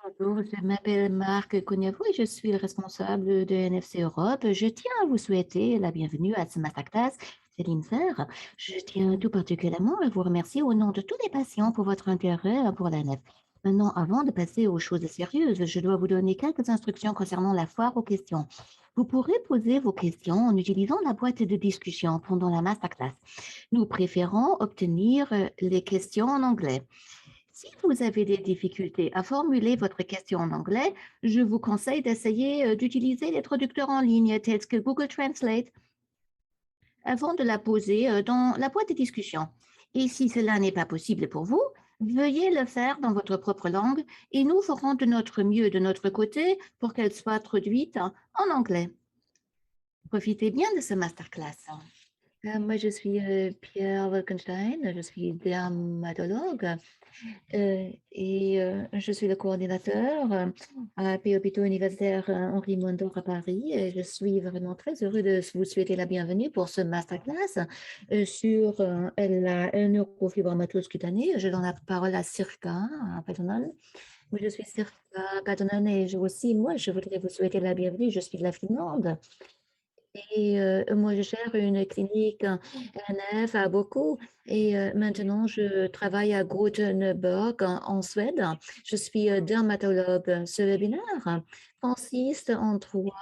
Bonjour, je m'appelle Marc Cognavou et je suis le responsable de NFC Europe. Je tiens à vous souhaiter la bienvenue à ce masterclass. Céline Serre, je tiens tout particulièrement à vous remercier au nom de tous les patients pour votre intérêt pour la nef. Maintenant, avant de passer aux choses sérieuses, je dois vous donner quelques instructions concernant la foire aux questions. Vous pourrez poser vos questions en utilisant la boîte de discussion pendant la masterclass. Nous préférons obtenir les questions en anglais. Si vous avez des difficultés à formuler votre question en anglais, je vous conseille d'essayer d'utiliser les traducteurs en ligne tels que Google Translate avant de la poser dans la boîte de discussion. Et si cela n'est pas possible pour vous, veuillez le faire dans votre propre langue et nous ferons de notre mieux de notre côté pour qu'elle soit traduite en anglais. Profitez bien de ce masterclass. Moi, je suis Pierre Wolkenstein, je suis dermatologue. Je suis le coordinateur à l'hôpital universitaire Henri Mondor à Paris. Et je suis vraiment très heureux de vous souhaiter la bienvenue pour ce masterclass sur la neurofibromatose cutanée. Je donne la parole à Sirka Patonan. Moi, je suis Sirka Patonan et moi, je voudrais vous souhaiter la bienvenue. Je suis de la Finlande. Et moi, je gère une clinique NF à Boko et maintenant, je travaille à Gothenburg en Suède. Je suis dermatologue. Ce webinaire consiste en 3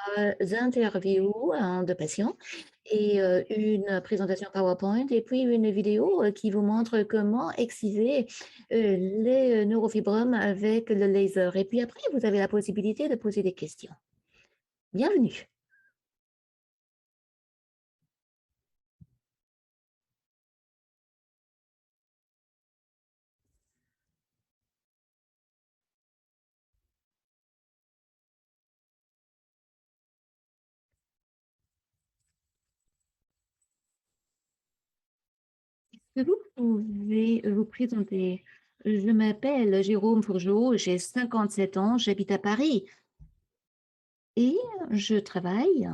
interviews de patients et une présentation PowerPoint et puis une vidéo qui vous montre comment exciser les neurofibromes avec le laser. Et puis après, vous avez la possibilité de poser des questions. Bienvenue. Est-ce que vous pouvez vous présenter? Je m'appelle Jérôme Fourgeau, j'ai 57 ans, j'habite à Paris et je travaille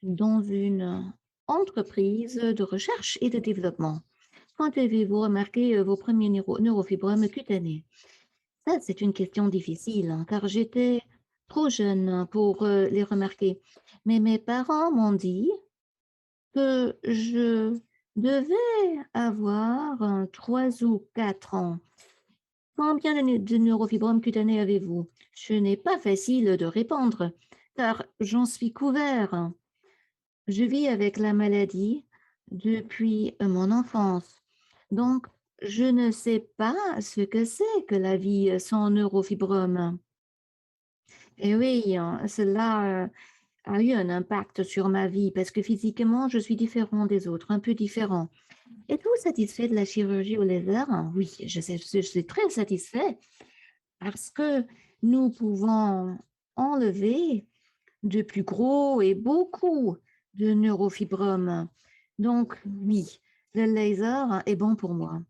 dans une entreprise de recherche et de développement. Quand avez-vous remarqué vos premiers neurofibromes cutanés? Ça, c'est une question difficile, hein, car j'étais trop jeune pour les remarquer. Mais mes parents m'ont dit que je devais avoir 3 ou 4 ans. Combien de neurofibromes cutanés avez-vous? Ce n'est pas facile de répondre, car j'en suis couvert. Je vis avec la maladie depuis mon enfance. Donc, je ne sais pas ce que c'est que la vie sans neurofibromes. Et oui, cela a eu un impact sur ma vie parce que physiquement, je suis différent des autres, un peu différent. Êtes-vous satisfait de la chirurgie au laser? Oui, je suis très satisfait parce que nous pouvons enlever de plus gros et beaucoup de neurofibromes. Donc, oui, le laser est bon pour moi.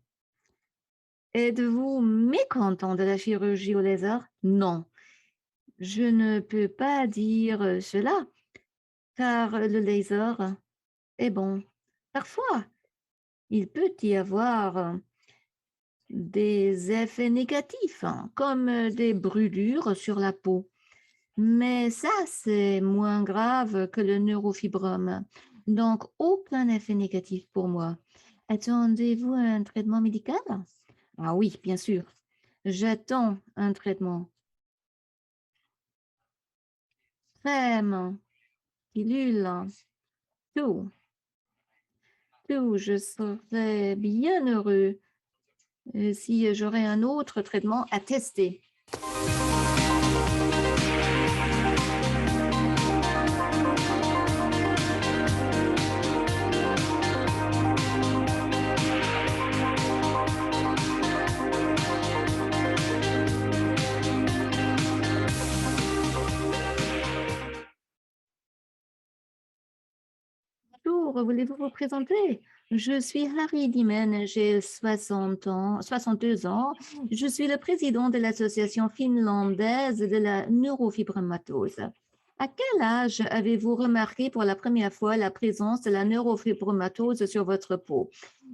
Êtes-vous mécontent de la chirurgie au laser? Non, je ne peux pas dire cela car le laser est bon. Parfois, il peut y avoir des effets négatifs, hein, comme des brûlures sur la peau. Mais ça, c'est moins grave que le neurofibrome. Donc, aucun effet négatif pour moi. Attendez-vous un traitement médical? Ah oui, bien sûr. J'attends un traitement. Crème, pilule, tout, tout. Je serais bien heureux si j'aurais un autre traitement à tester. Bonjour, voulez-vous vous présenter? Je suis Harry Dimen, j'ai 60 ans, 62 ans. Je suis le président de l'Association finlandaise de la neurofibromatose. À quel âge avez-vous remarqué pour la première fois la présence de la neurofibromatose sur votre peau?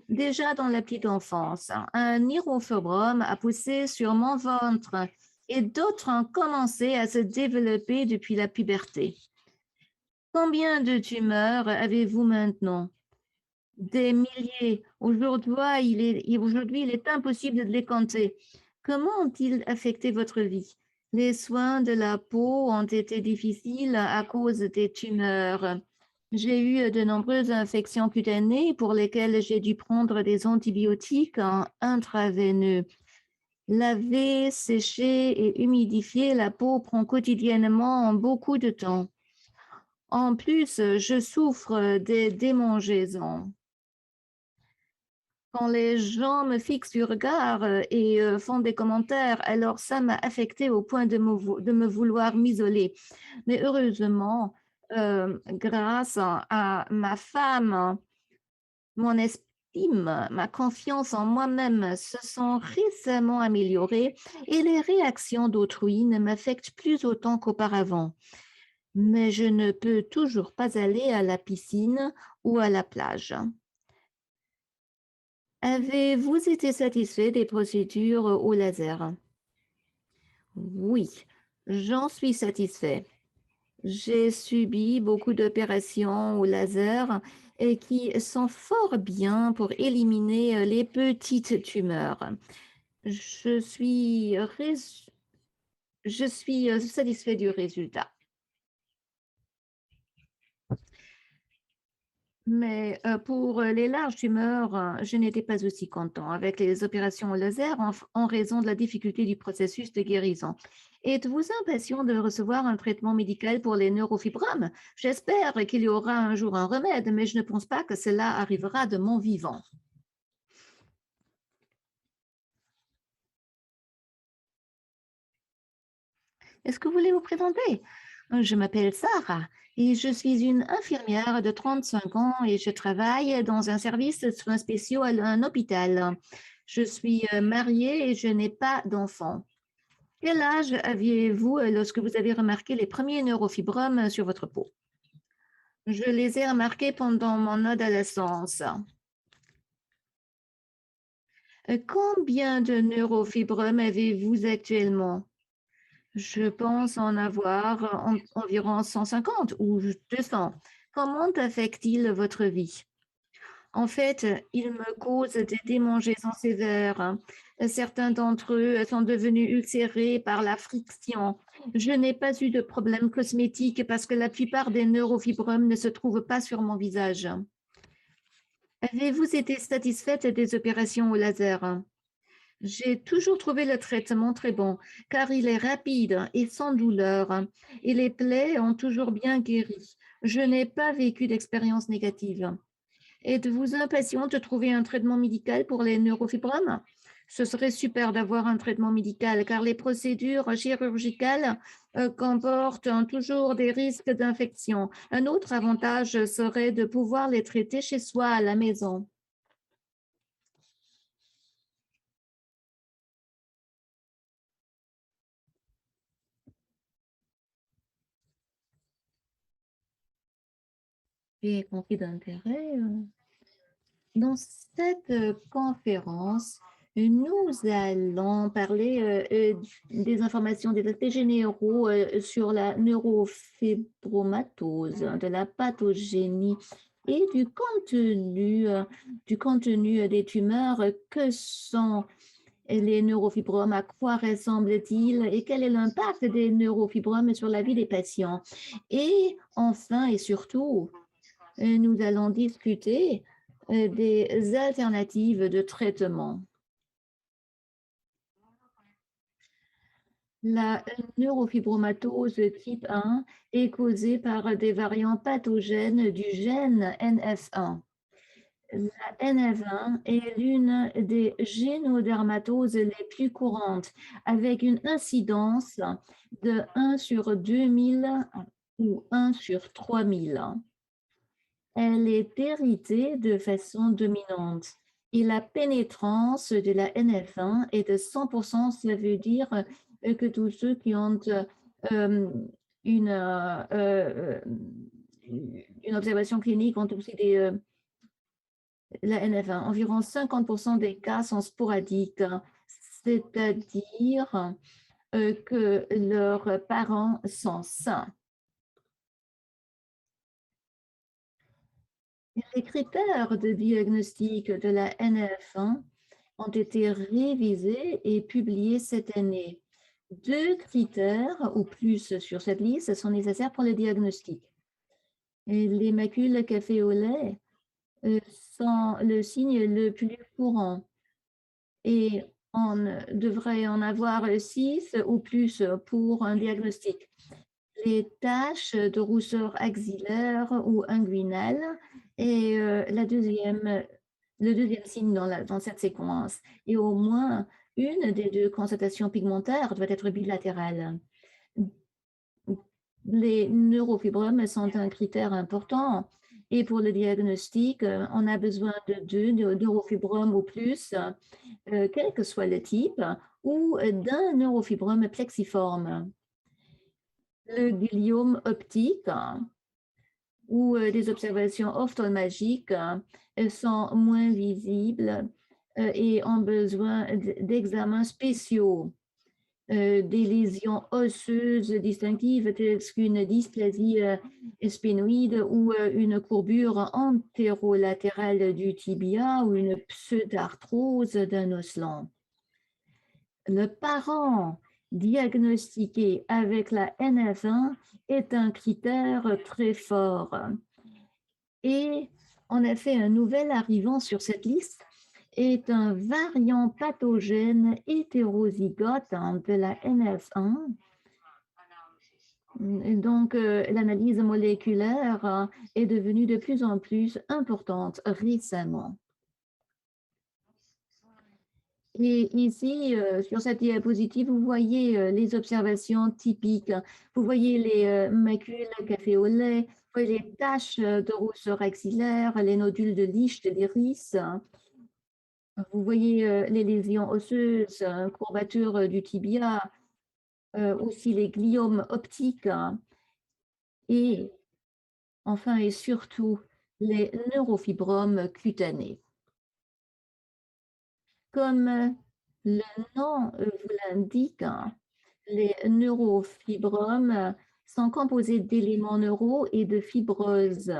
Déjà dans la petite enfance, un neurofibrome a poussé sur mon ventre et d'autres ont commencé à se développer depuis la puberté. Combien de tumeurs avez-vous maintenant? Des milliers. Aujourd'hui, il est impossible de les compter. Comment ont-ils affecté votre vie? Les soins de la peau ont été difficiles à cause des tumeurs. J'ai eu de nombreuses infections cutanées pour lesquelles j'ai dû prendre des antibiotiques en intraveineux. Laver, sécher et humidifier la peau prend quotidiennement beaucoup de temps. En plus, je souffre des démangeaisons. Quand les gens me fixent du regard et font des commentaires, alors ça m'a affecté au point de me vouloir m'isoler. Mais heureusement, grâce à ma femme, mon estime, ma confiance en moi-même se sont récemment améliorées et les réactions d'autrui ne m'affectent plus autant qu'auparavant. Mais je ne peux toujours pas aller à la piscine ou à la plage. Avez-vous été satisfait des procédures au laser? Oui, j'en suis satisfait. J'ai subi beaucoup d'opérations au laser et qui sont fort bien pour éliminer les petites tumeurs. Je suis, satisfait du résultat. Mais pour les larges tumeurs, je n'étais pas aussi content avec les opérations au laser en raison de la difficulté du processus de guérison. Êtes-vous impatient de recevoir un traitement médical pour les neurofibromes? J'espère qu'il y aura un jour un remède, mais je ne pense pas que cela arrivera de mon vivant. Est-ce que vous voulez vous présenter? Je m'appelle Sarah et je suis une infirmière de 35 ans et je travaille dans un service de soins spéciaux à un hôpital. Je suis mariée et je n'ai pas d'enfant. Quel âge aviez-vous lorsque vous avez remarqué les premiers neurofibromes sur votre peau? Je les ai remarqués pendant mon adolescence. Combien de neurofibromes avez-vous actuellement? Je pense en avoir environ 150 ou 200. Comment affecte-t-il votre vie? En fait, il me cause des démangeaisons sévères. Certains d'entre eux sont devenus ulcérés par la friction. Je n'ai pas eu de problème cosmétique parce que la plupart des neurofibromes ne se trouvent pas sur mon visage. Avez-vous été satisfaite des opérations au laser? J'ai toujours trouvé le traitement très bon, car il est rapide et sans douleur, et les plaies ont toujours bien guéri. Je n'ai pas vécu d'expérience négative. Êtes-vous impatient de trouver un traitement médical pour les neurofibromes? Ce serait super d'avoir un traitement médical, car les procédures chirurgicales comportent toujours des risques d'infection. Un autre avantage serait de pouvoir les traiter chez soi à la maison. J'ai compris d'intérêt. Dans cette conférence, nous allons parler des informations, des aspects généraux sur la neurofibromatose, de la pathogénie et du contenu des tumeurs. Que sont les neurofibromes? À quoi ressemblent-ils? Et quel est l'impact des neurofibromes sur la vie des patients? Et enfin et surtout, nous allons discuter des alternatives de traitement. La neurofibromatose type 1 est causée par des variants pathogènes du gène NF1. La NF1 est l'une des génodermatoses les plus courantes, avec une incidence de 1 sur 2000 ou 1 sur 3000. Elle est héritée de façon dominante et la pénétrance de la NF1 est de 100%. Ça veut dire que tous ceux qui ont euh, une, euh, euh, une observation clinique ont aussi la NF1. Environ 50% des cas sont sporadiques, c'est-à-dire que leurs parents sont sains. Les critères de diagnostic de la NF1 ont été révisés et publiés cette année. 2 critères ou plus sur cette liste sont nécessaires pour le diagnostic. Et les macules café au lait sont le signe le plus courant et on devrait en avoir 6 ou plus pour un diagnostic. Les taches de rousseur axillaire ou inguinale est le deuxième signe dans cette séquence. Et au moins une des 2 constatations pigmentaires doit être bilatérale. Les neurofibromes sont un critère important et pour le diagnostic, on a besoin de 2 neurofibromes ou plus, quel que soit le type, ou d'un neurofibrome plexiforme. Le gliome optique ou des observations ophtalmologiques sont moins visibles et ont besoin d'examens spéciaux. Des lésions osseuses distinctives telles qu'une dysplasie sphénoïde ou une courbure antérolatérale du tibia ou une pseudarthrose d'un os long. Le parent diagnostiqué avec la NF1 est un critère très fort. Et en effet, un nouvel arrivant sur cette liste est un variant pathogène hétérozygote de la NF1. Donc, l'analyse moléculaire est devenue de plus en plus importante récemment. Et ici, sur cette diapositive, vous voyez les observations typiques. Vous voyez les macules café au lait, vous voyez les taches de rousseur axillaire, les nodules de Licht de l'iris. Vous voyez les lésions osseuses, courbatures du tibia, aussi les gliomes optiques et enfin et surtout les neurofibromes cutanés. Comme le nom vous l'indique, les neurofibromes sont composés d'éléments neuraux et de fibreuses.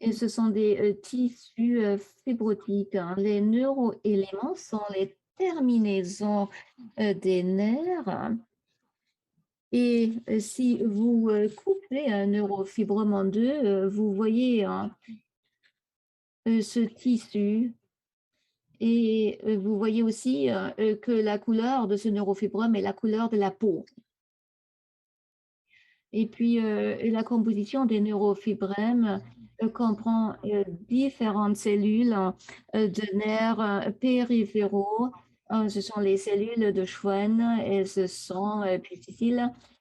Et ce sont des tissus fibrotiques. Les neuroéléments sont les terminaisons des nerfs. Et si vous coupez un neurofibrome en deux, vous voyez ce tissu. Et vous voyez aussi que la couleur de ce neurofibrome est la couleur de la peau. Et puis, la composition des neurofibromes comprend différentes cellules de nerfs périphéraux. Ce sont les cellules de Schwann, et ce sont puis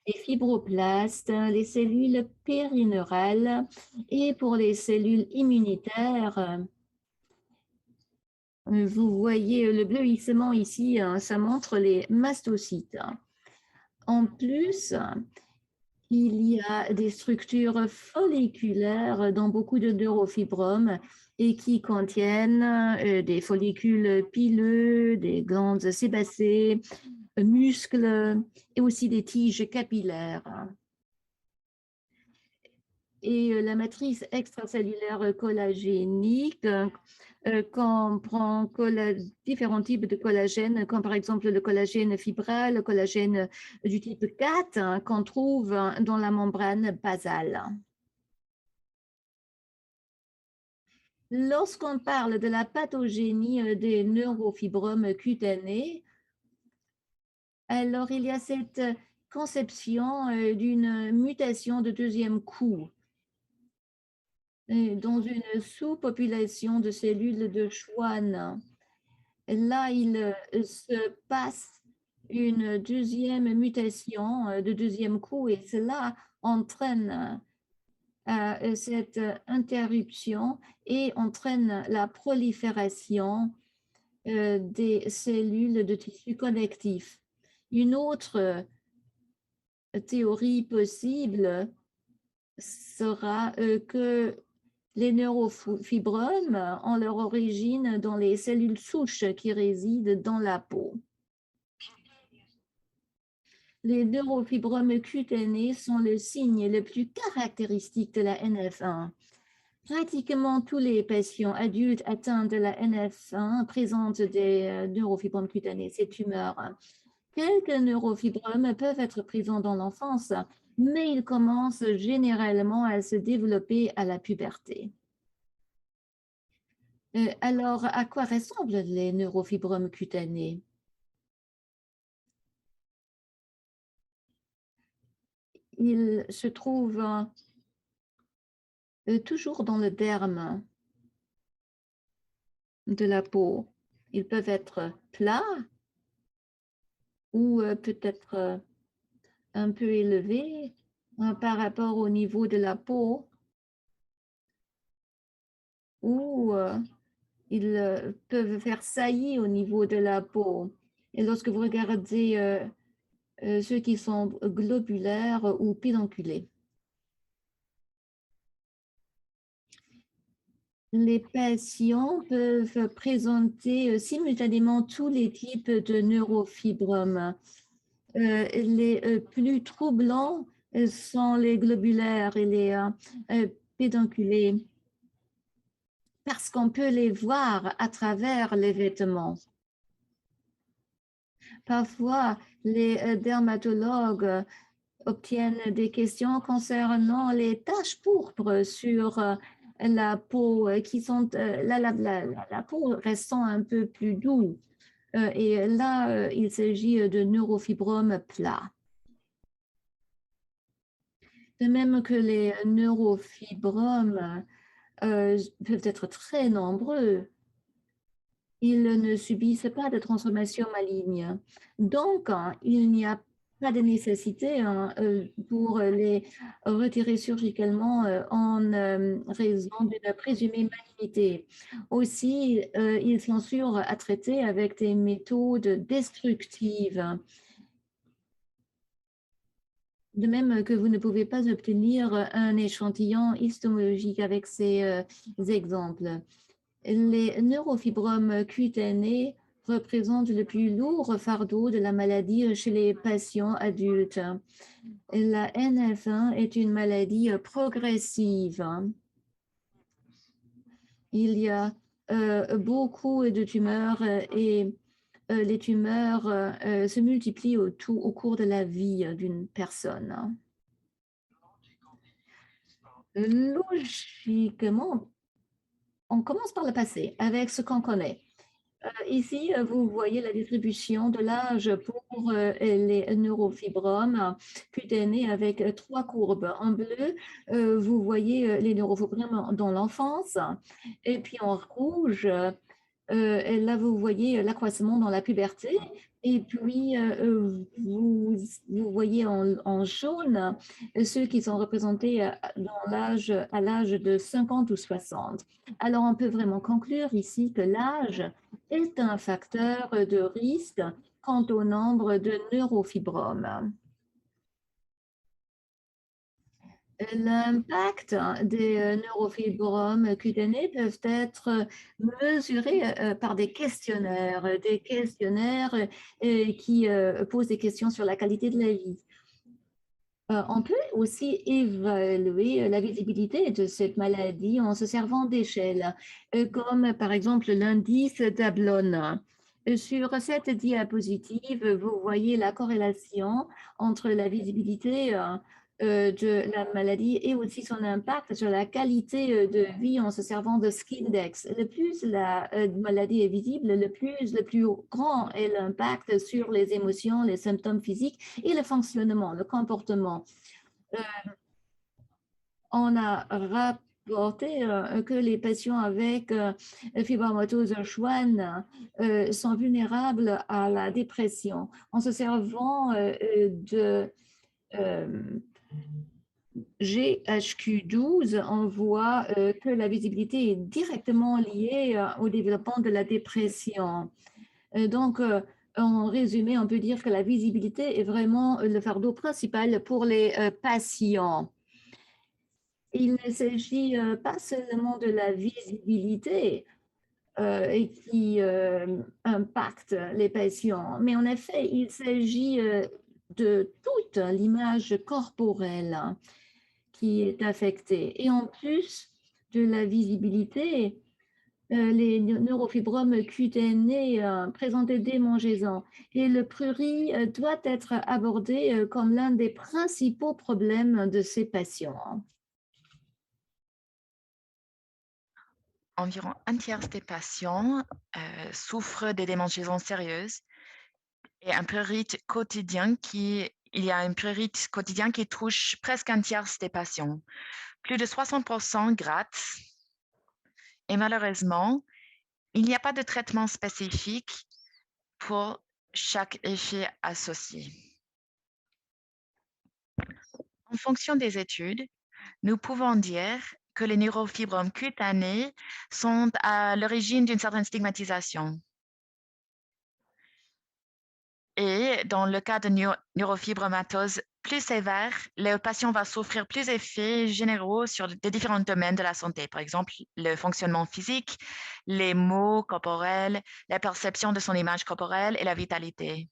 les fibroblastes, les cellules périneurales. Et pour les cellules immunitaires, vous voyez le bleuissement ici, ça montre les mastocytes. En plus, il y a des structures folliculaires dans beaucoup de neurofibromes et qui contiennent des follicules pileux, des glandes sébacées, muscles et aussi des tiges capillaires. Et la matrice extracellulaire collagénique comprend différents types de collagène, comme par exemple le collagène fibral, le collagène du type 4 qu'on trouve dans la membrane basale. Lorsqu'on parle de la pathogénie des neurofibromes cutanés, alors il y a cette conception d'une mutation de deuxième coup dans une sous-population de cellules de Schwann. Là, il se passe une deuxième mutation de deuxième coup et cela entraîne cette interruption et entraîne la prolifération des cellules de tissu connectif. Une autre théorie possible sera que les neurofibromes ont leur origine dans les cellules souches qui résident dans la peau. Les neurofibromes cutanés sont le signe le plus caractéristique de la NF1. Pratiquement tous les patients adultes atteints de la NF1 présentent des neurofibromes cutanés, ces tumeurs. Quelques neurofibromes peuvent être présents dans l'enfance, mais ils commencent généralement à se développer à la puberté. Alors, à quoi ressemblent les neurofibromes cutanés? Ils se trouvent toujours dans le derme de la peau. Ils peuvent être plats ou peut-être un peu élevés par rapport au niveau de la peau, ou ils peuvent faire saillie au niveau de la peau. Et lorsque vous regardez ceux qui sont globulaires ou pédonculés, les patients peuvent présenter simultanément tous les types de neurofibromes. Les plus troublants sont les globulaires et les pédonculés, parce qu'on peut les voir à travers les vêtements. Parfois, les dermatologues obtiennent des questions concernant les taches pourpres sur la peau, qui sont la peau restant un peu plus douce. Et là, il s'agit de neurofibromes plats. De même que les neurofibromes peuvent être très nombreux, ils ne subissent pas de transformation maligne. Donc, il n'y a pas de nécessité pour les retirer chirurgicalement en raison d'une présumée malignité. Aussi, ils sont sûrs à traiter avec des méthodes destructives. De même que vous ne pouvez pas obtenir un échantillon histomologique avec ces exemples. Les neurofibromes cutanés représentent le plus lourd fardeau de la maladie chez les patients adultes. La NF1 est une maladie progressive. Il y a beaucoup de tumeurs et les tumeurs se multiplient au cours de la vie d'une personne. Logiquement, on commence par le passé avec ce qu'on connaît. Ici, vous voyez la distribution de l'âge pour les neurofibromes cutanés avec trois courbes. En bleu, vous voyez les neurofibromes dans l'enfance, et puis en rouge, et là, vous voyez l'accroissement dans la puberté. Et puis, vous voyez en jaune ceux qui sont représentés à l'âge de 50 ou 60. Alors, on peut vraiment conclure ici que l'âge est un facteur de risque quant au nombre de neurofibromes. L'impact des neurofibromes cutanés peuvent être mesurés par des questionnaires qui posent des questions sur la qualité de la vie. On peut aussi évaluer la visibilité de cette maladie en se servant d'échelles, comme par exemple l'indice d'Ablon. Sur cette diapositive, vous voyez la corrélation entre la visibilité de la maladie et aussi son impact sur la qualité de vie en se servant de Skindex. Le plus la maladie est visible, le plus grand est l'impact sur les émotions, les symptômes physiques et le fonctionnement, le comportement. On a rapporté que les patients avec fibromatose Schwann sont vulnérables à la dépression. En se servant de GHQ12, on voit que la visibilité est directement liée au développement de la dépression. Donc, en résumé, on peut dire que la visibilité est vraiment le fardeau principal pour les patients. Il ne s'agit pas seulement de la visibilité et qui impacte les patients, mais en effet, il s'agit de toute l'image corporelle qui est affectée. Et en plus de la visibilité, les neurofibromes cutanés présentent des démangeaisons. Et le prurit doit être abordé comme l'un des principaux problèmes de ces patients. Environ un tiers des patients souffrent des démangeaisons sérieuses et il y a un prurite quotidien qui touche presque un tiers des patients. Plus de 60% grattent et malheureusement, il n'y a pas de traitement spécifique pour chaque effet associé. En fonction des études, nous pouvons dire que les neurofibromes cutanés sont à l'origine d'une certaine stigmatisation. Et dans le cas de neurofibromatose plus sévère, le patient va souffrir plus d'effets généraux sur des différents domaines de la santé, par exemple le fonctionnement physique, les maux corporels, la perception de son image corporelle et la vitalité.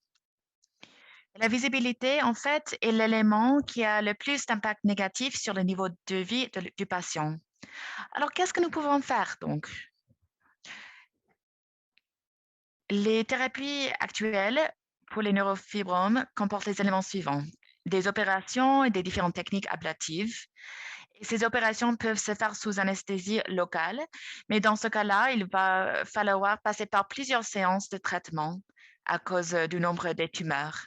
La visibilité, en fait, est l'élément qui a le plus d'impact négatif sur le niveau de vie du patient. Alors, qu'est-ce que nous pouvons faire donc? Les thérapies actuelles pour les neurofibromes comportent les éléments suivants: des opérations et des différentes techniques ablatives. Et ces opérations peuvent se faire sous anesthésie locale, mais dans ce cas-là, il va falloir passer par plusieurs séances de traitement à cause du nombre des tumeurs.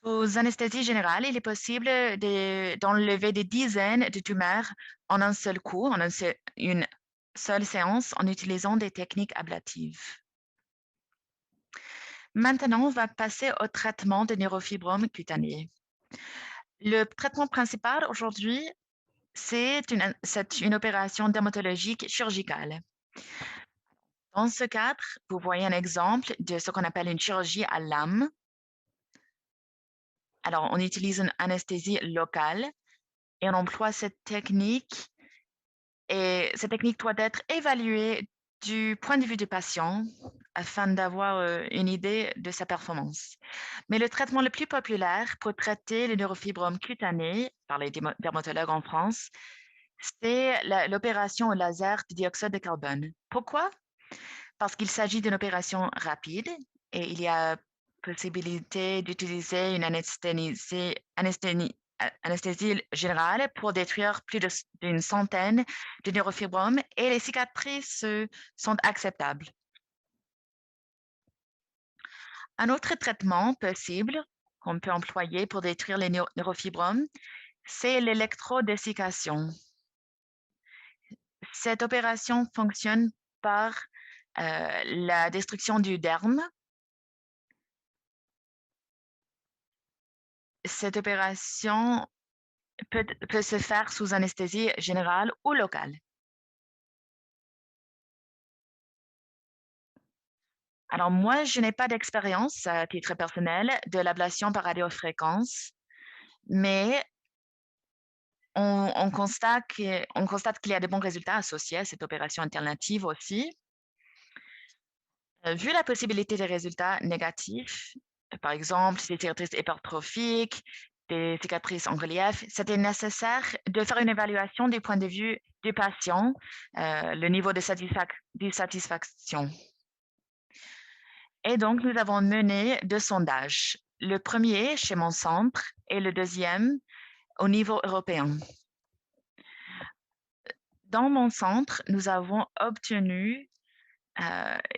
Sous anesthésie générale, il est possible d'enlever des dizaines de tumeurs en un seul coup, une seule séance, en utilisant des techniques ablatives. Maintenant, on va passer au traitement de neurofibromes cutanés. Le traitement principal aujourd'hui, c'est une opération dermatologique chirurgicale. Dans ce cadre, vous voyez un exemple de ce qu'on appelle une chirurgie à lame. Alors, on utilise une anesthésie locale et on emploie cette technique. Et cette technique doit être évaluée du point de vue du patient afin d'avoir une idée de sa performance. Mais le traitement le plus populaire pour traiter les neurofibromes cutanés par les dermatologues en France, c'est l'opération au laser du dioxyde de carbone. Pourquoi? Parce qu'il s'agit d'une opération rapide et il y a possibilité d'utiliser une anesthésie générale pour détruire plus d'une centaine de neurofibromes et les cicatrices sont acceptables. Un autre traitement possible qu'on peut employer pour détruire les neurofibromes, c'est l'électrodessiccation. Cette opération fonctionne par la destruction du derme. Cette opération peut se faire sous anesthésie générale ou locale. Alors moi, je n'ai pas d'expérience à titre personnel de l'ablation par radiofréquence, mais on constate qu'il y a de bons résultats associés à cette opération alternative aussi. Vu la possibilité des résultats négatifs, par exemple des cicatrices hypertrophiques, des cicatrices en relief, c'était nécessaire de faire une évaluation du point de vue du patient, le niveau de satisfaction. Et donc, nous avons mené 2 sondages. Le premier chez mon centre et le deuxième au niveau européen. Dans mon centre, nous avons obtenu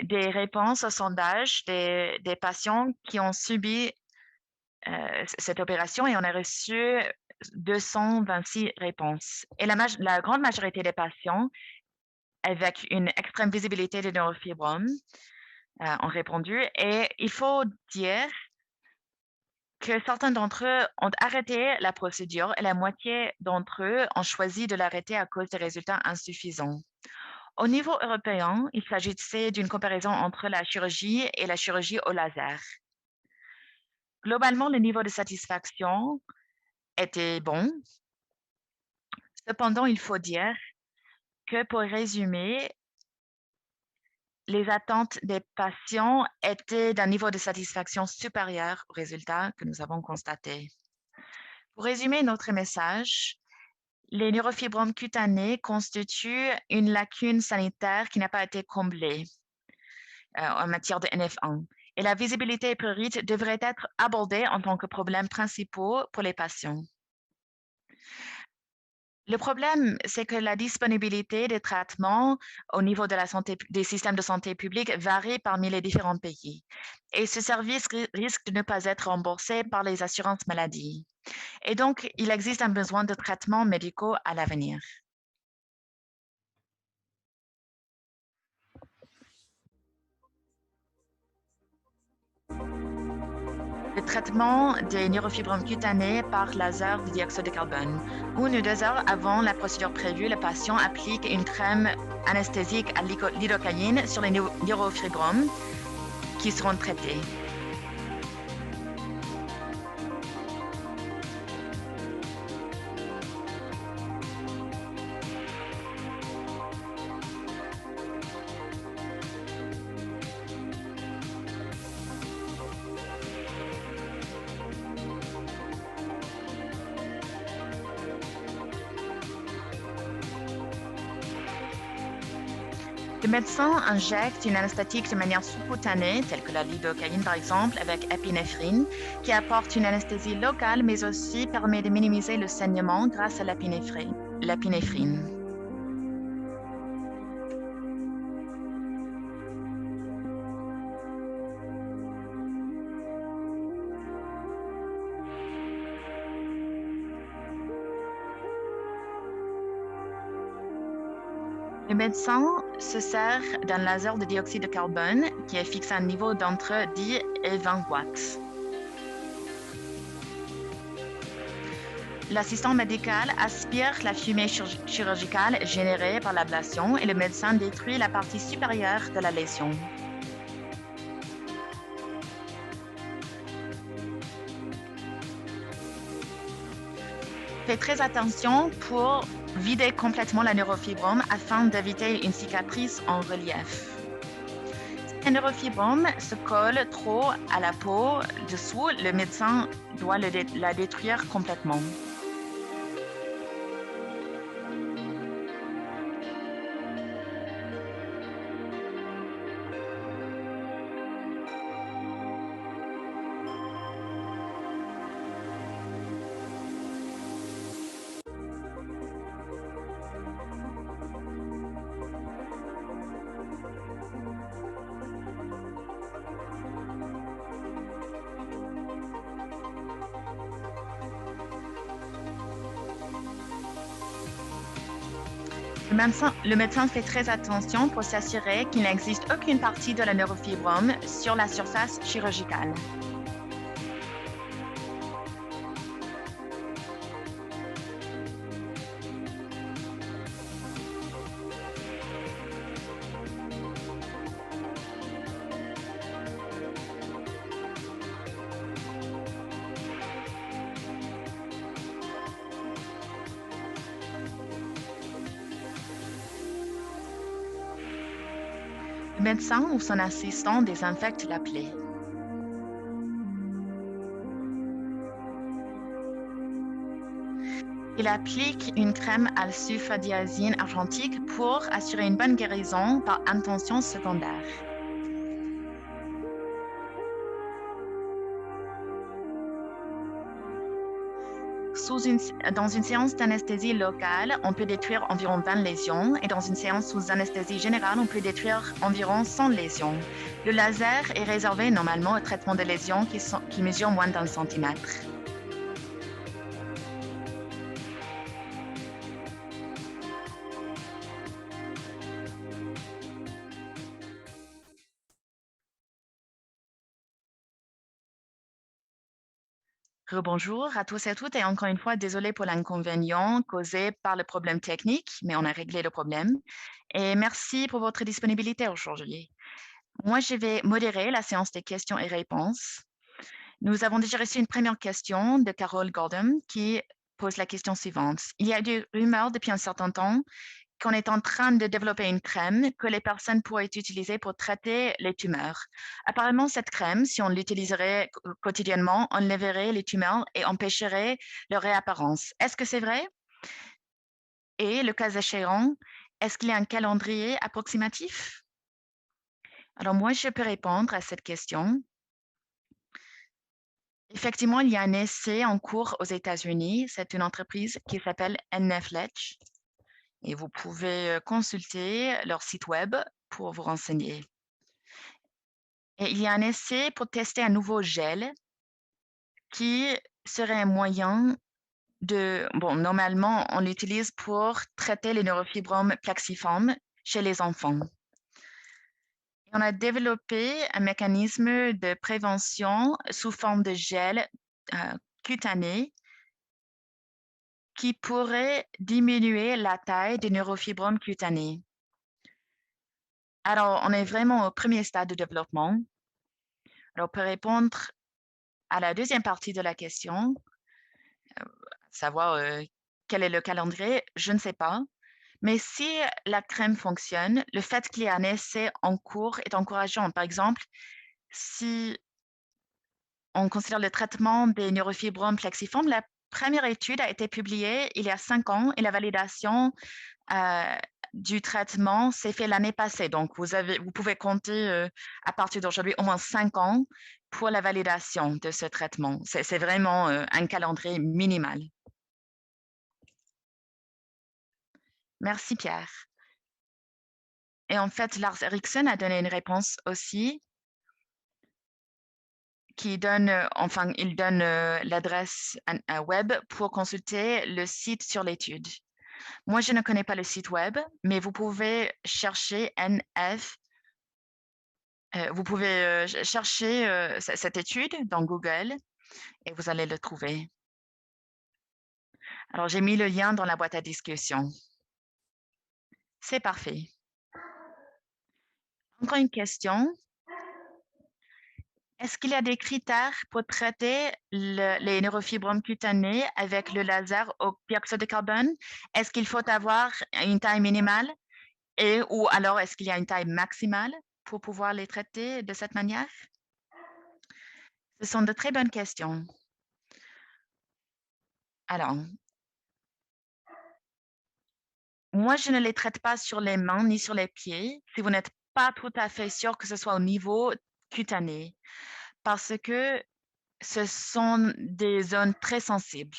des réponses au sondage des patients qui ont subi cette opération et on a reçu 226 réponses. Et la grande majorité des patients avec une extrême visibilité des neurofibromes ont répondu. Et il faut dire que certains d'entre eux ont arrêté la procédure et la moitié d'entre eux ont choisi de l'arrêter à cause des résultats insuffisants. Au niveau européen, il s'agissait d'une comparaison entre la chirurgie et la chirurgie au laser. Globalement, le niveau de satisfaction était bon. Cependant, il faut dire que pour résumer, les attentes des patients étaient d'un niveau de satisfaction supérieur aux résultats que nous avons constatés. Pour résumer notre message, les neurofibromes cutanés constituent une lacune sanitaire qui n'a pas été comblée en matière de NF1. Et la visibilité prurite devrait être abordée en tant que problème principal pour les patients. Le problème, c'est que la disponibilité des traitements au niveau de la santé, des systèmes de santé publique varie parmi les différents pays. Et ce service risque de ne pas être remboursé par les assurances maladie. Et donc, il existe un besoin de traitements médicaux à l'avenir. Le traitement des neurofibromes cutanés par laser de dioxyde de carbone. 1 ou 2 heures avant la procédure prévue, le patient applique une crème anesthésique à lidocaïne sur les neurofibromes qui seront traités. Le médecin injecte une anesthétique de manière sous-cutanée, telle que la lidocaïne par exemple, avec épinéphrine, qui apporte une anesthésie locale, mais aussi permet de minimiser le saignement grâce à l'épinéphrine. Le médecin se sert d'un laser de dioxyde de carbone qui est fixé à un niveau d'entre 10 et 20 watts. L'assistant médical aspire la fumée chirurgicale générée par l'ablation et le médecin détruit la partie supérieure de la lésion. Faites très attention pour vider complètement la neurofibrome afin d'éviter une cicatrice en relief. Si la neurofibrome se colle trop à la peau dessous, le médecin doit la détruire complètement. Le médecin fait très attention pour s'assurer qu'il n'existe aucune partie de la neurofibrome sur la surface chirurgicale. Le médecin ou son assistant désinfecte la plaie. Il applique une crème à sulfadiazine argentique pour assurer une bonne guérison par intention secondaire. Dans une séance d'anesthésie locale, on peut détruire environ 20 lésions et dans une séance sous anesthésie générale, on peut détruire environ 100 lésions. Le laser est réservé normalement au traitement de lésions qui mesurent moins d'1 centimètre. Rebonjour à tous et à toutes et encore une fois, désolé pour l'inconvénient causé par le problème technique, mais on a réglé le problème. Et merci pour votre disponibilité aujourd'hui. Moi, je vais modérer la séance des questions et réponses. Nous avons déjà reçu une première question de Carole Gordon qui pose la question suivante. Il y a des rumeurs depuis un certain temps qu'on est en train de développer une crème que les personnes pourraient utiliser pour traiter les tumeurs. Apparemment, cette crème, si on l'utiliserait quotidiennement, enlèverait les tumeurs et empêcherait leur réapparence. Est-ce que c'est vrai? Et le cas échéant, est-ce qu'il y a un calendrier approximatif? Alors moi, je peux répondre à cette question. Effectivement, il y a un essai en cours aux États-Unis. C'est une entreprise qui s'appelle NFLetch et vous pouvez consulter leur site web pour vous renseigner. Et il y a un essai pour tester un nouveau gel qui serait un moyen de... Bon, normalement, on l'utilise pour traiter les neurofibromes plexiformes chez les enfants. Et on a développé un mécanisme de prévention sous forme de gel cutané qui pourrait diminuer la taille des neurofibromes cutanés. Alors, on est vraiment au premier stade de développement. Alors, pour répondre à la deuxième partie de la question, savoir quel est le calendrier, je ne sais pas. Mais si la crème fonctionne, le fait qu'il y ait un essai en cours est encourageant. Par exemple, si on considère le traitement des neurofibromes plexiformes, la première étude a été publiée il y a 5 ans et la validation du traitement s'est fait l'année passée. Donc, vous pouvez compter à partir d'aujourd'hui au moins 5 ans pour la validation de ce traitement. C'est vraiment un calendrier minimal. Merci Pierre. Et en fait, Lars Eriksson a donné une réponse aussi qui donne, il donne l'adresse web pour consulter le site sur l'étude. Moi, je ne connais pas le site web, mais vous pouvez chercher NF. Vous pouvez chercher cette étude dans Google et vous allez le trouver. Alors, j'ai mis le lien dans la boîte à discussion. C'est parfait. Encore une question. Est-ce qu'il y a des critères pour traiter les neurofibromes cutanés avec le laser au dioxyde de carbone? Est-ce qu'il faut avoir une taille minimale ou alors est-ce qu'il y a une taille maximale pour pouvoir les traiter de cette manière? Ce sont de très bonnes questions. Alors, moi, je ne les traite pas sur les mains ni sur les pieds si vous n'êtes pas tout à fait sûr que ce soit au niveau cutané, parce que ce sont des zones très sensibles.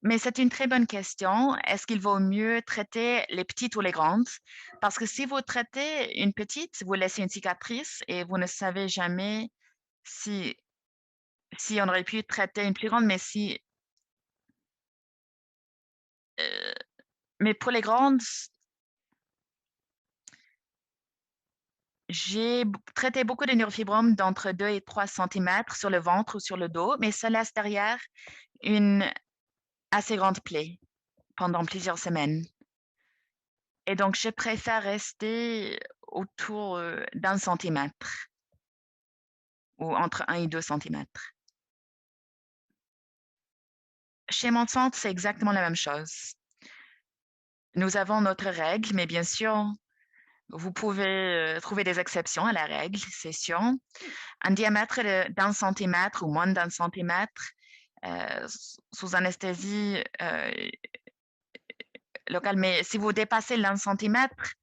Mais c'est une très bonne question. Est-ce qu'il vaut mieux traiter les petites ou les grandes? Parce que si vous traitez une petite, vous laissez une cicatrice et vous ne savez jamais si on aurait pu traiter une plus grande, mais pour les grandes, j'ai traité beaucoup de neurofibromes d'entre 2 et 3 centimètres sur le ventre ou sur le dos, mais ça laisse derrière une assez grande plaie pendant plusieurs semaines. Et donc, je préfère rester autour d'1 centimètre ou entre 1 et 2 centimètres. Chez mon centre, c'est exactement la même chose. Nous avons notre règle, mais bien sûr, vous pouvez trouver des exceptions à la règle, c'est sûr. Un diamètre d'1 centimètre ou moins d'1 centimètre sous anesthésie locale, mais si vous dépassez l'1 centimètre,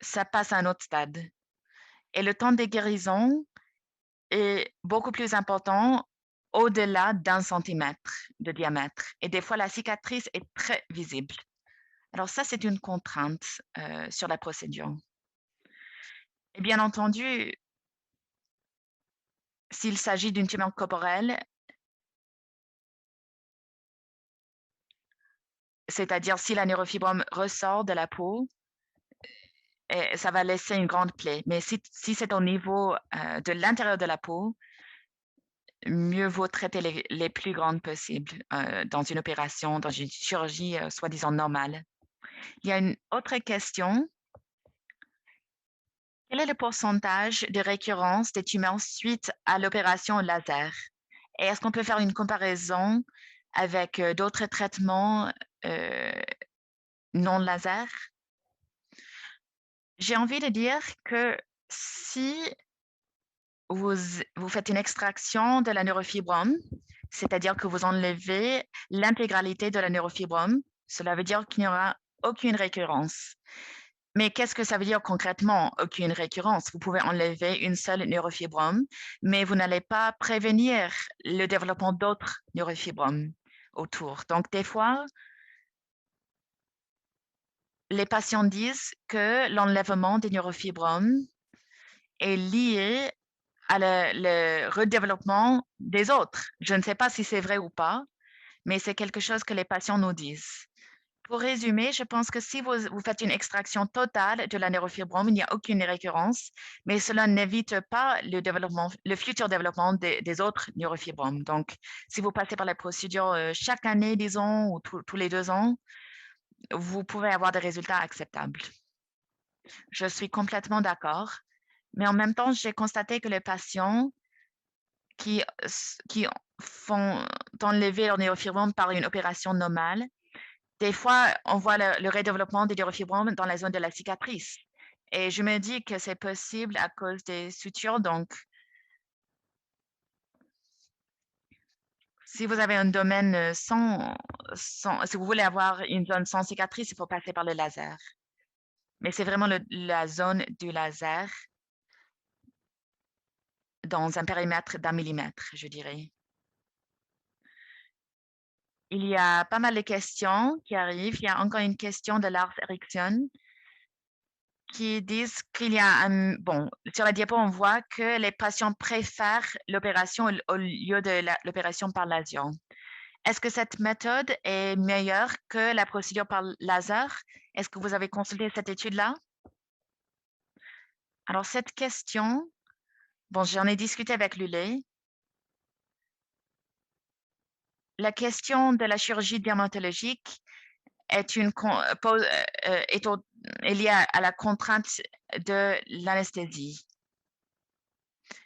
ça passe à un autre stade. Et le temps de guérison est beaucoup plus important au-delà d'1 centimètre de diamètre. Et des fois, la cicatrice est très visible. Alors ça, c'est une contrainte sur la procédure. Et bien entendu, s'il s'agit d'une tumeur corporelle, c'est-à-dire si la neurofibrome ressort de la peau, et ça va laisser une grande plaie. Mais si c'est au niveau de l'intérieur de la peau, mieux vaut traiter les plus grandes possibles dans une opération, dans une chirurgie soi-disant normale. Il y a une autre question. Quel est le pourcentage de récurrence des tumeurs suite à l'opération au laser? Et est-ce qu'on peut faire une comparaison avec d'autres traitements non laser? J'ai envie de dire que si vous faites une extraction de la neurofibrome, c'est-à-dire que vous enlevez l'intégralité de la neurofibrome, cela veut dire qu'il n'y aura aucune récurrence. Mais qu'est-ce que ça veut dire concrètement, aucune récurrence? Vous pouvez enlever une seule neurofibrome, mais vous n'allez pas prévenir le développement d'autres neurofibromes autour. Donc, des fois, les patients disent que l'enlèvement des neurofibromes est lié à le redéveloppement des autres. Je ne sais pas si c'est vrai ou pas, mais c'est quelque chose que les patients nous disent. Pour résumer, je pense que si vous faites une extraction totale de la neurofibrome, il n'y a aucune récurrence, mais cela n'évite pas le futur développement des autres neurofibromes. Donc, si vous passez par la procédure chaque année, disons, ou tous les 2 ans, vous pouvez avoir des résultats acceptables. Je suis complètement d'accord, mais en même temps, j'ai constaté que les patients qui font enlever leur neurofibrome par une opération normale, des fois, on voit le redéveloppement des neurofibromes dans la zone de la cicatrice. Et je me dis que c'est possible à cause des sutures. Donc, si vous avez un domaine si vous voulez avoir une zone sans cicatrice, il faut passer par le laser. Mais c'est vraiment la zone du laser dans un périmètre d'1 millimètre, je dirais. Il y a pas mal de questions qui arrivent. Il y a encore une question de Lars Eriksson qui disent qu'il y a bon, sur la diapo, on voit que les patients préfèrent l'opération au lieu de l'opération par laser. Est-ce que cette méthode est meilleure que la procédure par laser? Est-ce que vous avez consulté cette étude-là? Alors, cette question, bon, j'en ai discuté avec Lulé. La question de la chirurgie dermatologique est liée à la contrainte de l'anesthésie.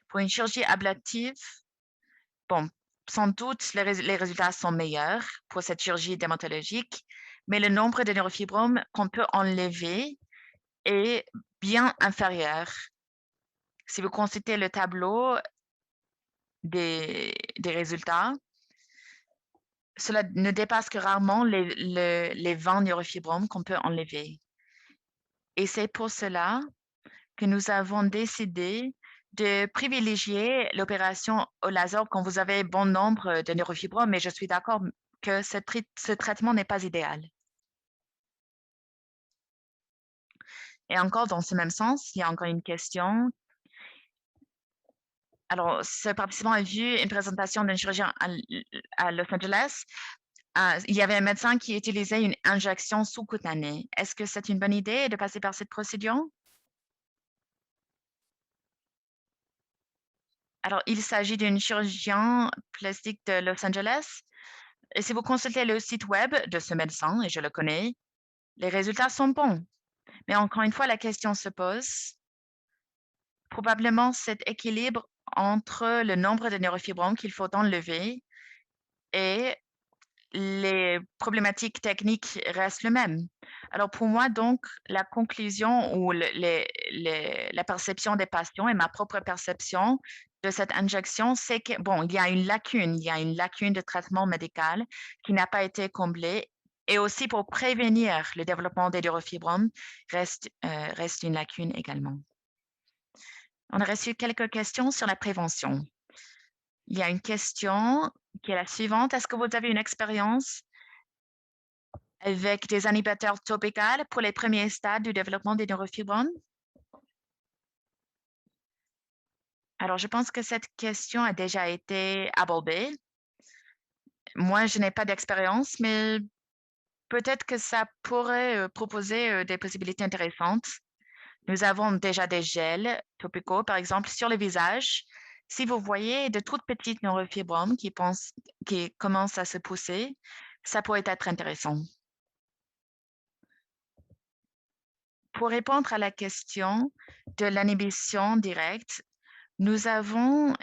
Pour une chirurgie ablative, bon, sans doute, les résultats sont meilleurs pour cette chirurgie dermatologique, mais le nombre de neurofibromes qu'on peut enlever est bien inférieur. Si vous consultez le tableau des résultats, cela ne dépasse que rarement les 20 neurofibromes qu'on peut enlever. Et c'est pour cela que nous avons décidé de privilégier l'opération au laser quand vous avez bon nombre de neurofibromes, mais je suis d'accord que ce traitement n'est pas idéal. Et encore dans ce même sens, il y a encore une question. Alors, ce participant a vu une présentation d'un chirurgien à Los Angeles. Il y avait un médecin qui utilisait une injection sous-cutanée. Est-ce que c'est une bonne idée de passer par cette procédure? Alors, il s'agit d'un chirurgien plastique de Los Angeles. Et si vous consultez le site web de ce médecin, et je le connais, les résultats sont bons. Mais encore une fois, la question se pose, probablement cet équilibre entre le nombre de neurofibromes qu'il faut enlever et les problématiques techniques restent les mêmes. Alors pour moi, donc, la conclusion ou la perception des patients et ma propre perception de cette injection, c'est que, bon, il y a une lacune de traitement médical qui n'a pas été comblée. Et aussi pour prévenir le développement des neurofibromes, reste une lacune également. On a reçu quelques questions sur la prévention. Il y a une question qui est la suivante. Est-ce que vous avez une expérience avec des inhibiteurs topicaux pour les premiers stades du développement des neurofibromes? Alors, je pense que cette question a déjà été abordée. Moi, je n'ai pas d'expérience, mais peut-être que ça pourrait proposer des possibilités intéressantes. Nous avons déjà des gels topicaux, par exemple, sur le visage. Si vous voyez de toutes petites neurofibromes qui commencent à se pousser, ça pourrait être intéressant. Pour répondre à la question de l'inhibition directe, nous avons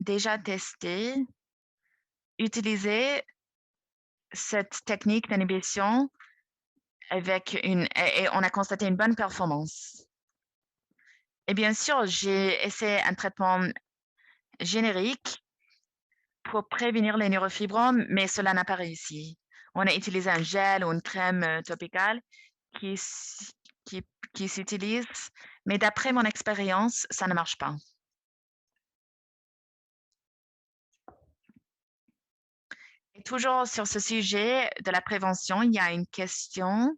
déjà testé, utilisé cette technique d'inhibition et on a constaté une bonne performance. Et bien sûr, j'ai essayé un traitement générique pour prévenir les neurofibromes, mais cela n'a pas réussi. On a utilisé un gel ou une crème topicale qui, s- qui s'utilise, mais d'après mon expérience, ça ne marche pas. Et toujours sur ce sujet de la prévention, il y a une question.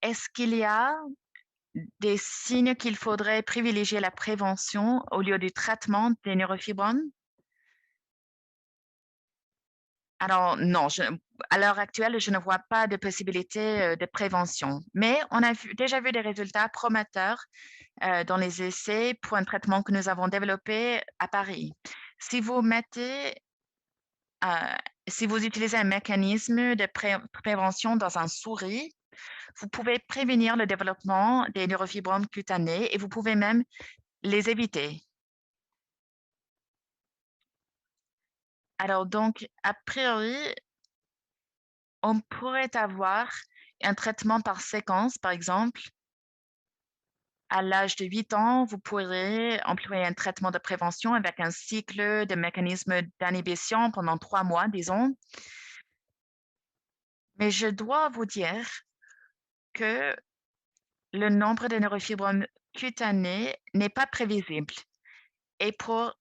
Est-ce qu'il y a des signes qu'il faudrait privilégier la prévention au lieu du traitement des neurofibromes? Alors non, à l'heure actuelle, je ne vois pas de possibilité, de prévention, mais on a déjà vu des résultats prometteurs, dans les essais pour un traitement que nous avons développé à Paris. Si vous mettez, heu, si vous utilisez un mécanisme de prévention dans un souris, vous pouvez prévenir le développement des neurofibromes cutanés et vous pouvez même les éviter. Alors donc, a priori, on pourrait avoir un traitement par séquence, par exemple. À l'âge de 8 ans, vous pourrez employer un traitement de prévention avec un cycle de mécanismes d'inhibition pendant 3 mois, disons. Mais je dois vous dire que le nombre de neurofibromes cutanés n'est pas prévisible. Et pour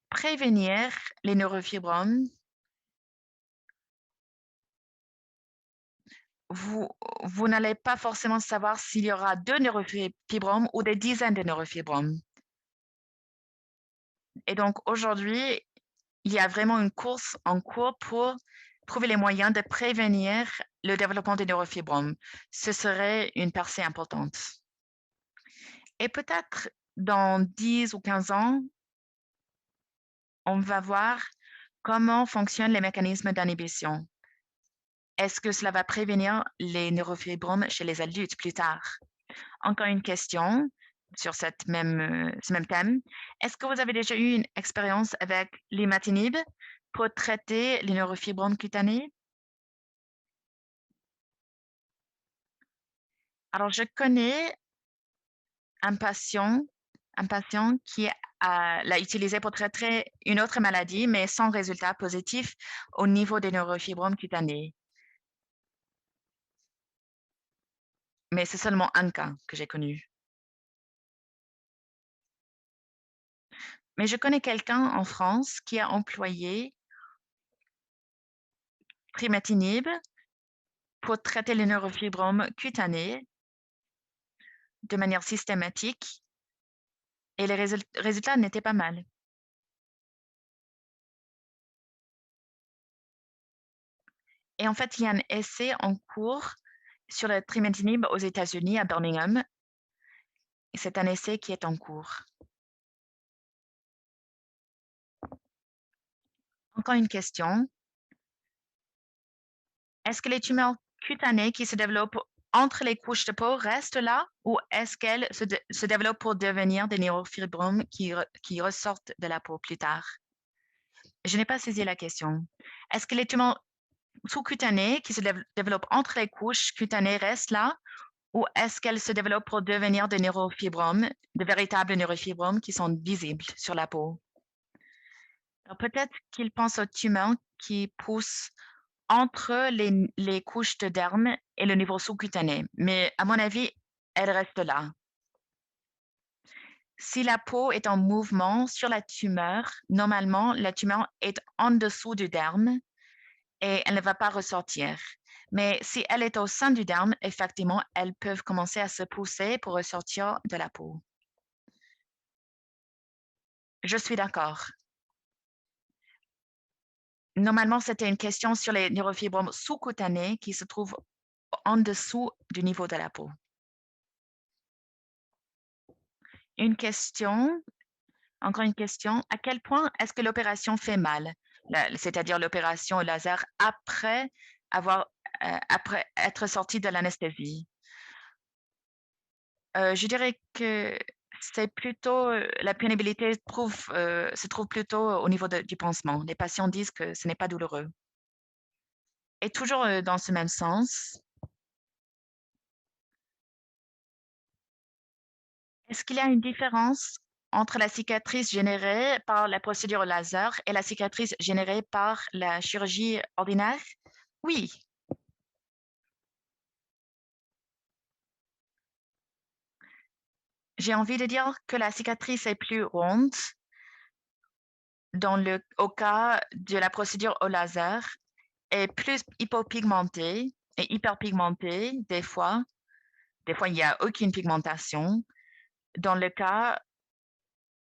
prévenir les neurofibromes, vous, vous n'allez pas forcément savoir s'il y aura 2 neurofibromes ou des dizaines de neurofibromes. Et donc aujourd'hui, il y a vraiment une course en cours pour trouver les moyens de prévenir le développement des neurofibromes. Ce serait une percée importante. Et peut-être dans 10 ou 15 ans, on va voir comment fonctionnent les mécanismes d'inhibition. Est-ce que cela va prévenir les neurofibromes chez les adultes plus tard? Encore une question sur ce même thème. Est-ce que vous avez déjà eu une expérience avec l'imatinib pour traiter les neurofibromes cutanés? Alors, je connais un patient, un patient qui l'a utilisé pour traiter une autre maladie, mais sans résultat positif au niveau des neurofibromes cutanés. Mais c'est seulement un cas que j'ai connu. Mais je connais quelqu'un en France qui a employé primatinib pour traiter les neurofibromes cutanés de manière systématique et les résultats n'étaient pas mal. Et en fait, il y a un essai en cours sur le primatinib aux États-Unis, à Birmingham. Et c'est un essai qui est en cours. Encore une question. Est-ce que les tumeurs cutanées qui se développent entre les couches de peau restent là ou est-ce qu'elles se développent pour devenir des neurofibromes qui ressortent de la peau plus tard? Je n'ai pas saisi la question. Est-ce que les tumeurs sous-cutanées qui se développent entre les couches cutanées restent là ou est-ce qu'elles se développent pour devenir des neurofibromes, de véritables neurofibromes qui sont visibles sur la peau? Alors peut-être qu'il pense aux tumeurs qui poussent entre les couches de derme et le niveau sous-cutané, mais à mon avis, elles restent là. Si la peau est en mouvement sur la tumeur, normalement, la tumeur est en dessous du derme et elle ne va pas ressortir. Mais si elle est au sein du derme, effectivement, elles peuvent commencer à se pousser pour ressortir de la peau. Je suis d'accord. Normalement, c'était une question sur les neurofibromes sous-cutanés qui se trouvent en dessous du niveau de la peau. Une question, encore une question. À quel point est-ce que l'opération fait mal? C'est-à-dire l'opération au laser après être sorti de l'anesthésie? Je dirais que c'est plutôt, la pénibilité se trouve plutôt au niveau du pansement. Les patients disent que ce n'est pas douloureux. Et toujours dans ce même sens, est-ce qu'il y a une différence entre la cicatrice générée par la procédure au laser et la cicatrice générée par la chirurgie ordinaire? Oui, j'ai envie de dire que la cicatrice est plus ronde au cas de la procédure au laser et plus hypopigmentée et hyperpigmentée des fois. Des fois, il n'y a aucune pigmentation dans le cas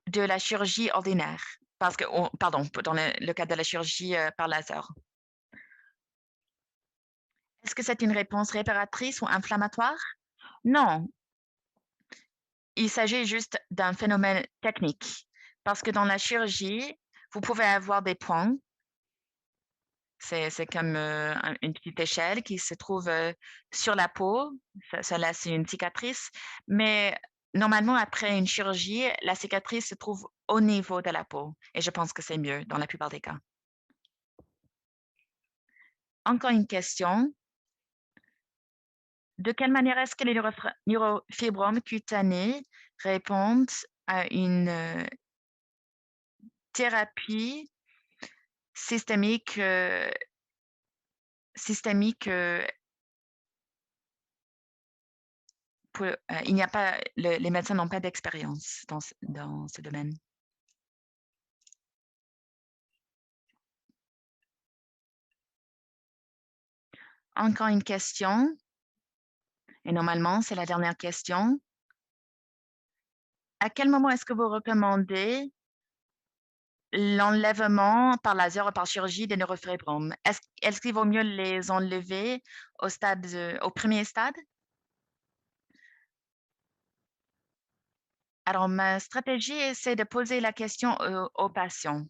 de la chirurgie ordinaire. Parce que, pardon, dans le cas de la chirurgie par laser. Est-ce que c'est une réponse réparatrice ou inflammatoire? Non, il s'agit juste d'un phénomène technique. Parce que dans la chirurgie, vous pouvez avoir des points. C'est comme une petite échelle qui se trouve sur la peau. Ça laisse une cicatrice. Mais normalement, après une chirurgie, la cicatrice se trouve au niveau de la peau. Et je pense que c'est mieux dans la plupart des cas. Encore une question. De quelle manière est-ce que les neurofibromes cutanés répondent à une thérapie systémique, systémique il n'y a pas, les médecins n'ont pas d'expérience dans ce domaine. Encore une question, et normalement, c'est la dernière question. À quel moment est-ce que vous recommandez l'enlèvement par laser ou par chirurgie des neurofibromes? Est-ce qu'il vaut mieux les enlever au premier stade? Alors, ma stratégie, c'est de poser la question aux patients.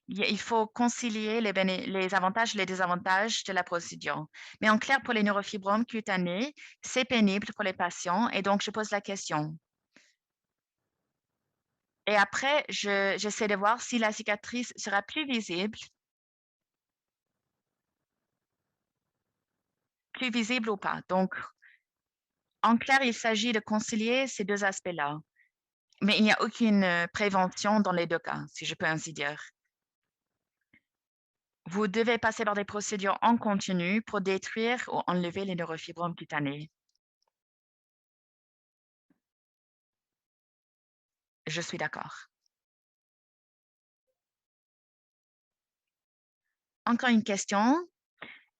Il faut concilier les avantages et les désavantages de la procédure. Mais en clair, pour les neurofibromes cutanés, c'est pénible pour les patients et donc je pose la question. Et après, j'essaie de voir si la cicatrice sera plus visible ou pas. Donc, en clair, il s'agit de concilier ces deux aspects-là. Mais il n'y a aucune prévention dans les deux cas, si je peux ainsi dire. Vous devez passer par des procédures en continu pour détruire ou enlever les neurofibromes cutanés. Je suis d'accord. Encore une question.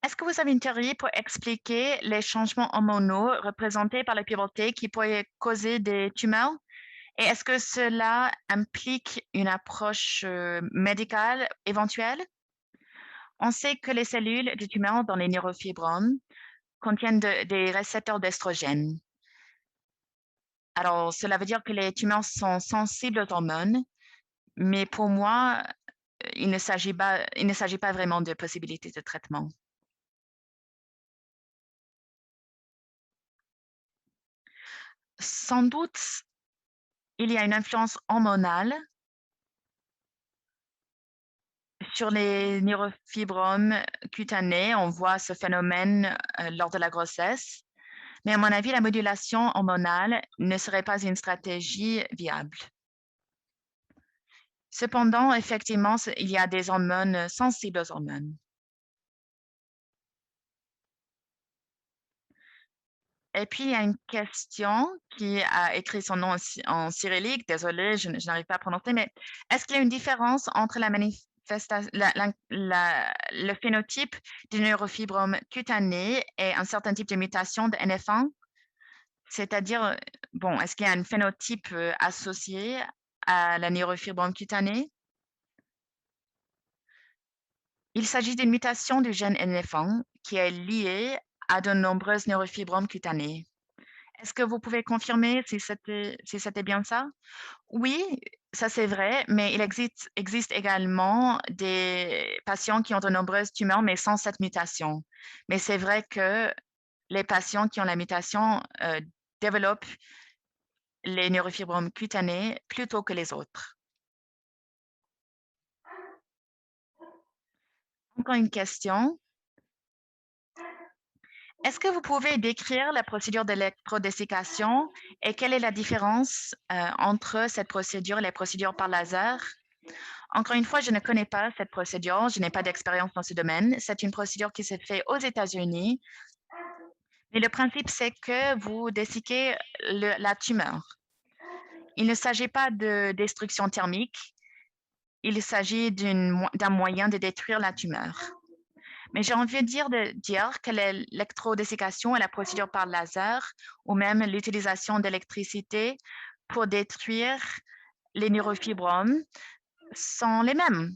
Est-ce que vous avez une théorie pour expliquer les changements hormonaux représentés par la puberté qui pourraient causer des tumeurs? Et est-ce que cela implique une approche médicale éventuelle? On sait que les cellules de tumeurs dans les neurofibromes contiennent des récepteurs d'estrogène. Alors, cela veut dire que les tumeurs sont sensibles aux hormones, mais pour moi, il ne s'agit pas vraiment de possibilité de traitement. Sans doute, il y a une influence hormonale sur les neurofibromes cutanés. On voit ce phénomène lors de la grossesse, mais à mon avis, la modulation hormonale ne serait pas une stratégie viable. Cependant, effectivement, il y a des hormones sensibles aux hormones. Et puis, il y a une question qui a écrit son nom en cyrillique. Désolée, je n'arrive pas à prononcer, mais est-ce qu'il y a une différence entre le phénotype du neurofibrome cutané et un certain type de mutation de NF1? C'est-à-dire, bon, est-ce qu'il y a un phénotype associé à la neurofibrome cutanée? Il s'agit d'une mutation du gène NF1 qui est liée à de nombreuses neurofibromes cutanés. Est-ce que vous pouvez confirmer si c'était bien ça? Oui, ça c'est vrai, mais il existe également des patients qui ont de nombreuses tumeurs, mais sans cette mutation. Mais c'est vrai que les patients qui ont la mutation développent les neurofibromes cutanés plus tôt que les autres. Encore une question. Est-ce que vous pouvez décrire la procédure d'électrodessiccation et quelle est la différence entre cette procédure et les procédures par laser? Encore une fois, je ne connais pas cette procédure, je n'ai pas d'expérience dans ce domaine. C'est une procédure qui se fait aux États-Unis, mais le principe, c'est que vous dessicquez la tumeur. Il ne s'agit pas de destruction thermique, il s'agit d'un moyen de détruire la tumeur. Mais j'ai envie de dire que l'électrodessiccation et la procédure par laser, ou même l'utilisation d'électricité pour détruire les neurofibromes, sont les mêmes.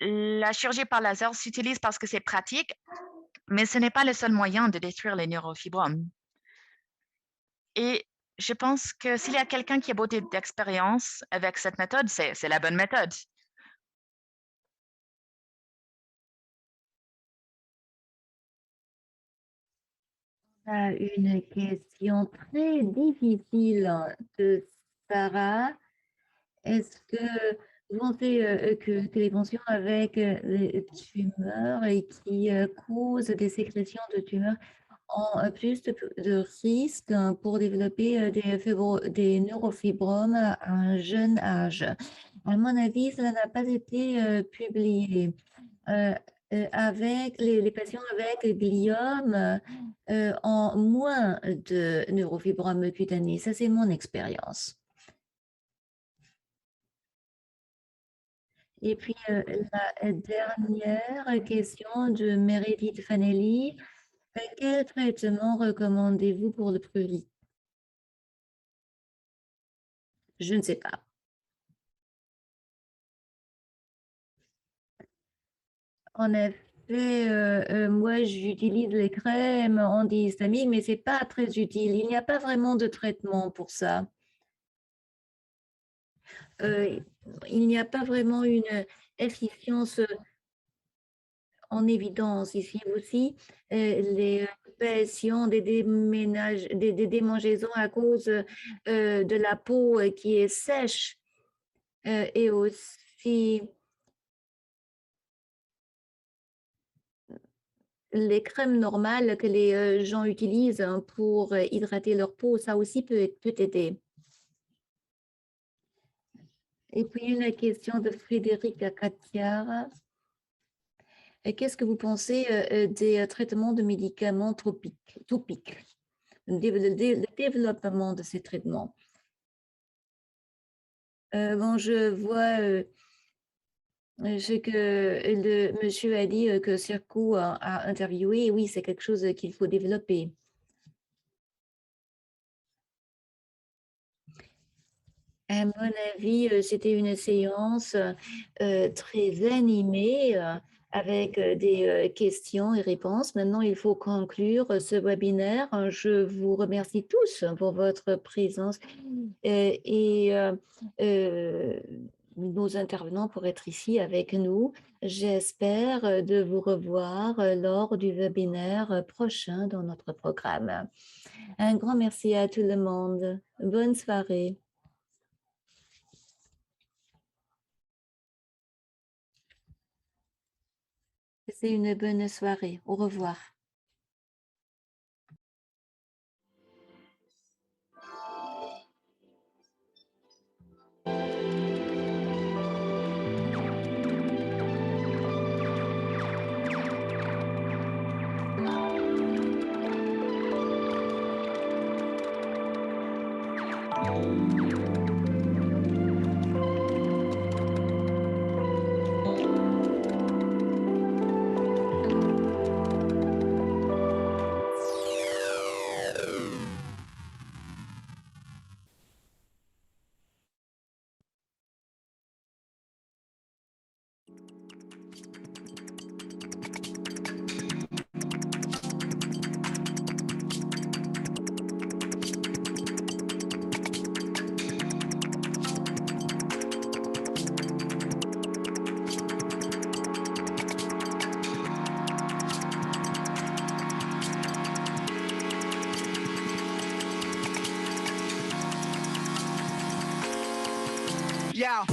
La chirurgie par laser s'utilise parce que c'est pratique, mais ce n'est pas le seul moyen de détruire les neurofibromes. Et je pense que s'il y a quelqu'un qui a beaucoup d'expérience avec cette méthode, c'est la bonne méthode. Une question très difficile de Sarah. Est-ce que vous pensez que les tensions avec les tumeurs et qui causent des sécrétions de tumeurs ont plus de risques pour développer des neurofibromes à un jeune âge? À mon avis, cela n'a pas été publié. Euh, avec les patients avec gliome ont moins de neurofibromes cutanés. Ça, c'est mon expérience. Et puis, la dernière question de Meredith Fanelli. Quel traitement recommandez-vous pour le prurit? Je ne sais pas. En effet, moi, j'utilise les crèmes antihistamiques, mais c'est pas très utile. Il n'y a pas vraiment de traitement pour ça. Il n'y a pas vraiment une efficience en évidence ici aussi. Les patients des démangeaisons à cause de la peau qui est sèche et aussi les crèmes normales que les gens utilisent pour hydrater leur peau, ça aussi peut aider. Et puis une question de Frédéric Acatiara. Qu'est-ce que vous pensez des traitements de médicaments topiques, le développement de ces traitements? Bon, je vois ce que le monsieur a dit que Circo a interviewé. Oui, c'est quelque chose qu'il faut développer. À mon avis, c'était une séance très animée avec des questions et réponses. Maintenant, il faut conclure ce webinaire. Je vous remercie tous pour votre présence et nos intervenants pour être ici avec nous. J'espère de vous revoir lors du webinaire prochain dans notre programme. Un grand merci à tout le monde. Bonne soirée. C'est une bonne soirée. Au revoir. Yeah.